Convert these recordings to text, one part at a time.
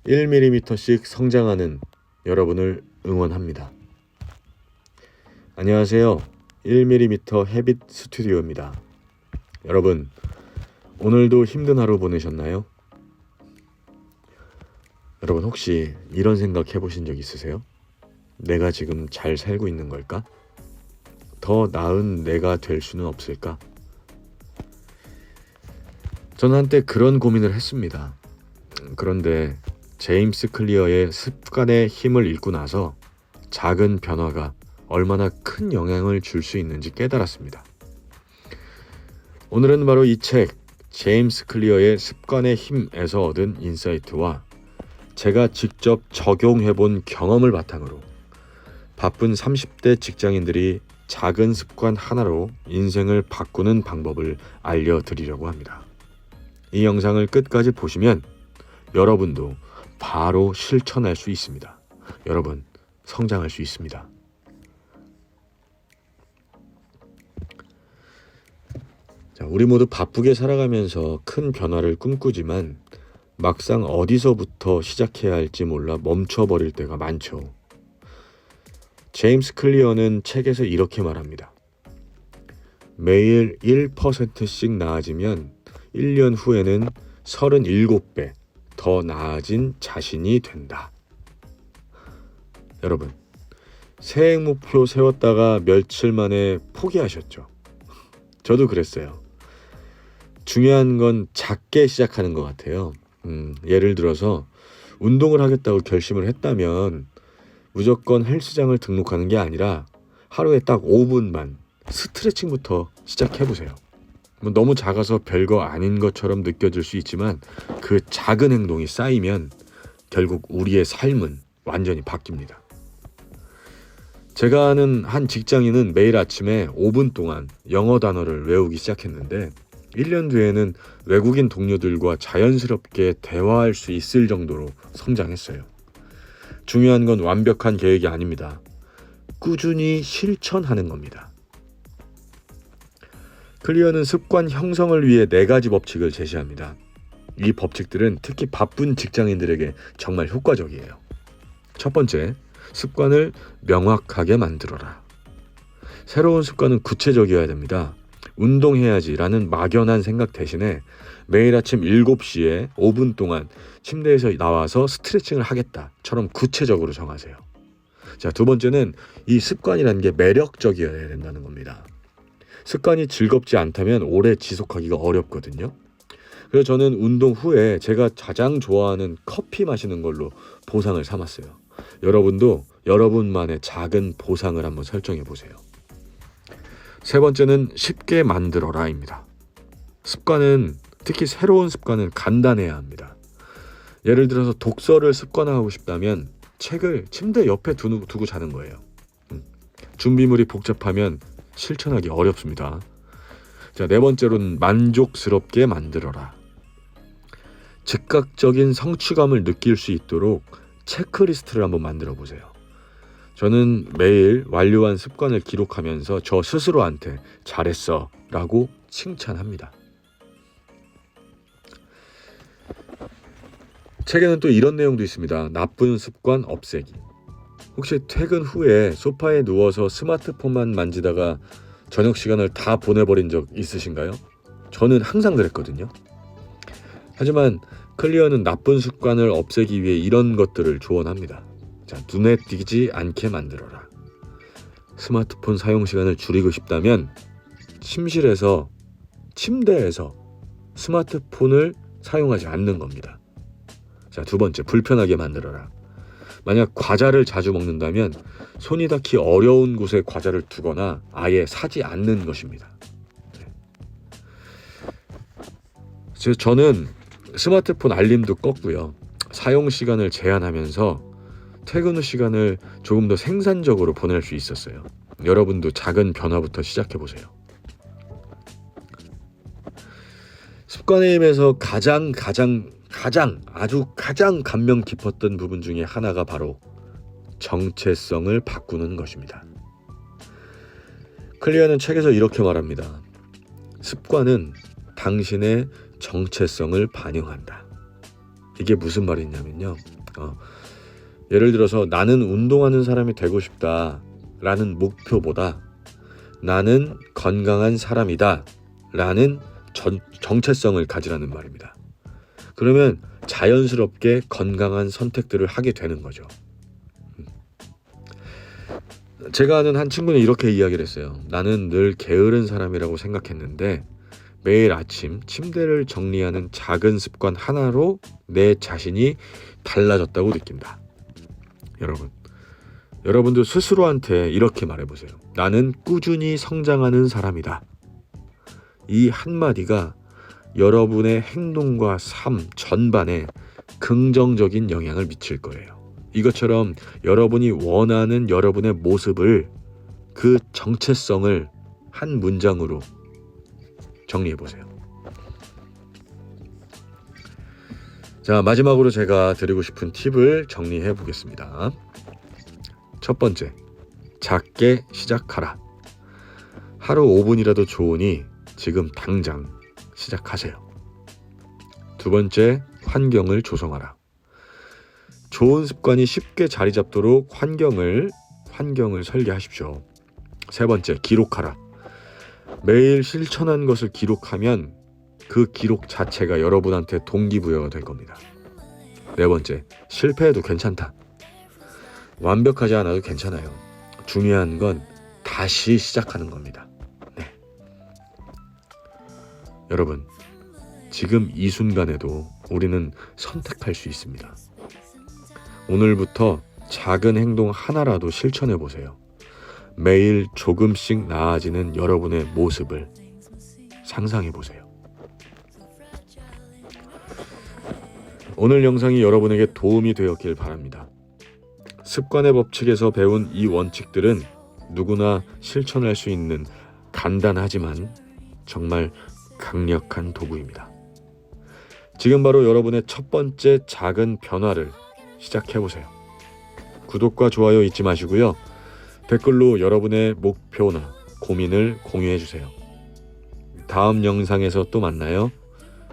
1mm씩 성장하는 여러분을 응원합니다. 안녕하세요. 1mm 헤빗 스튜디오입니다. 여러분, 오늘도 힘든 하루 보내셨나요? 여러분, 혹시 이런 생각 해보신 적 있으세요? 내가 지금 잘 살고 있는 걸까? 더 나은 내가 될 수는 없을까? 저는 한때 그런 고민을 했습니다. 그런데 제임스 클리어의 습관의 힘을 읽고 나서 작은 변화가 얼마나 큰 영향을 줄 수 있는지 깨달았습니다. 오늘은 바로 이 책 제임스 클리어의 습관의 힘에서 얻은 인사이트와 제가 직접 적용해본 경험을 바탕으로 바쁜 30대 직장인들이 작은 습관 하나로 인생을 바꾸는 방법을 알려드리려고 합니다. 이 영상을 끝까지 보시면 여러분도 바로 실천할 수 있습니다. 여러분, 성장할 수 있습니다. 자, 우리 모두 바쁘게 살아가면서 큰 변화를 꿈꾸지만 막상 어디서부터 시작해야 할지 몰라 멈춰버릴 때가 많죠. 제임스 클리어는 책에서 이렇게 말합니다. 매일 1%씩 나아지면 1년 후에는 37배 더 나아진 자신이 된다. 여러분, 새해 목표 세웠다가 며칠 만에 포기하셨죠? 저도 그랬어요. 중요한 건 작게 시작하는 것 같아요. 예를 들어서 운동을 하겠다고 결심을 했다면 무조건 헬스장을 등록하는 게 아니라 하루에 딱 5분만 스트레칭부터 시작해보세요. 너무 작아서 별거 아닌 것처럼 느껴질 수 있지만 그 작은 행동이 쌓이면 결국 우리의 삶은 완전히 바뀝니다. 제가 아는 한 직장인은 매일 아침에 5분 동안 영어 단어를 외우기 시작했는데 1년 뒤에는 외국인 동료들과 자연스럽게 대화할 수 있을 정도로 성장했어요. 중요한 건 완벽한 계획이 아닙니다. 꾸준히 실천하는 겁니다. 클리어는 습관 형성을 위해 4가지 법칙을 제시합니다. 이 법칙들은 특히 바쁜 직장인들에게 정말 효과적이에요. 첫 번째, 습관을 명확하게 만들어라. 새로운 습관은 구체적이어야 됩니다. 운동해야지라는 막연한 생각 대신에 매일 아침 7시에 5분 동안 침대에서 나와서 스트레칭을 하겠다처럼 구체적으로 정하세요. 자, 두 번째는 이 습관이라는 게 매력적이어야 된다는 겁니다. 습관이 즐겁지 않다면 오래 지속하기가 어렵거든요. 그래서 저는 운동 후에 제가 가장 좋아하는 커피 마시는 걸로 보상을 삼았어요. 여러분도 여러분만의 작은 보상을 한번 설정해 보세요. 세 번째는 쉽게 만들어라입니다. 습관은, 특히 새로운 습관은 간단해야 합니다. 예를 들어서 독서를 습관화하고 싶다면 책을 침대 옆에 두고 자는 거예요. 준비물이 복잡하면 실천하기 어렵습니다. 자, 네 번째로는 만족스럽게 만들어라. 즉각적인 성취감을 느낄 수 있도록 체크리스트를 한번 만들어 보세요. 저는 매일 완료한 습관을 기록하면서 저 스스로한테 잘했어 라고 칭찬합니다. 책에는 또 이런 내용도 있습니다. 나쁜 습관 없애기. 혹시 퇴근 후에 소파에 누워서 스마트폰만 만지다가 저녁 시간을 다 보내버린 적 있으신가요? 저는 항상 그랬거든요. 하지만 클리어는 나쁜 습관을 없애기 위해 이런 것들을 조언합니다. 자, 눈에 띄지 않게 만들어라. 스마트폰 사용 시간을 줄이고 싶다면 침대에서 스마트폰을 사용하지 않는 겁니다. 자, 두 번째, 불편하게 만들어라. 만약 과자를 자주 먹는다면 손이 닿기 어려운 곳에 과자를 두거나 아예 사지 않는 것입니다. 저는 스마트폰 알림도 껐고요. 사용 시간을 제한하면서 퇴근 후 시간을 조금 더 생산적으로 보낼 수 있었어요. 여러분도 작은 변화부터 시작해보세요. 습관의 힘에서 가장 감명 깊었던 부분 중에 하나가 바로 정체성을 바꾸는 것입니다. 클리어는 책에서 이렇게 말합니다. 습관은 당신의 정체성을 반영한다. 이게 무슨 말이냐면요. 예를 들어서 나는 운동하는 사람이 되고 싶다라는 목표보다 나는 건강한 사람이다 라는 정체성을 가지라는 말입니다. 그러면 자연스럽게 건강한 선택들을 하게 되는 거죠. 제가 아는 한 친구는 이렇게 이야기를 했어요. 나는 늘 게으른 사람이라고 생각했는데 매일 아침 침대를 정리하는 작은 습관 하나로 내 자신이 달라졌다고 느낀다. 여러분도 스스로한테 이렇게 말해보세요. 나는 꾸준히 성장하는 사람이다. 이 한마디가 여러분의 행동과 삶 전반에 긍정적인 영향을 미칠 거예요. 이것처럼 여러분이 원하는 여러분의 모습을, 그 정체성을 한 문장으로 정리해보세요. 자, 마지막으로 제가 드리고 싶은 팁을 정리해 보겠습니다. 첫 번째, 작게 시작하라. 하루 5분이라도 좋으니 지금 당장 시작하세요. 두 번째, 환경을 조성하라. 좋은 습관이 쉽게 자리 잡도록 환경을 설계하십시오. 세 번째, 기록하라. 매일 실천한 것을 기록하면 그 기록 자체가 여러분한테 동기부여가 될 겁니다. 네 번째, 실패해도 괜찮다. 완벽하지 않아도 괜찮아요. 중요한 건 다시 시작하는 겁니다. 네. 여러분, 지금 이 순간에도 우리는 선택할 수 있습니다. 오늘부터 작은 행동 하나라도 실천해 보세요. 매일 조금씩 나아지는 여러분의 모습을 상상해 보세요. 오늘 영상이 여러분에게 도움이 되었길 바랍니다. 습관의 법칙에서 배운 이 원칙들은 누구나 실천할 수 있는 간단하지만 정말 강력한 도구입니다. 지금 바로 여러분의 첫 번째 작은 변화를 시작해보세요. 구독과 좋아요 잊지 마시고요. 댓글로 여러분의 목표나 고민을 공유해주세요. 다음 영상에서 또 만나요.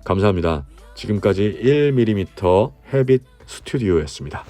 감사합니다. 지금까지 1mm 헤빗 스튜디오였습니다.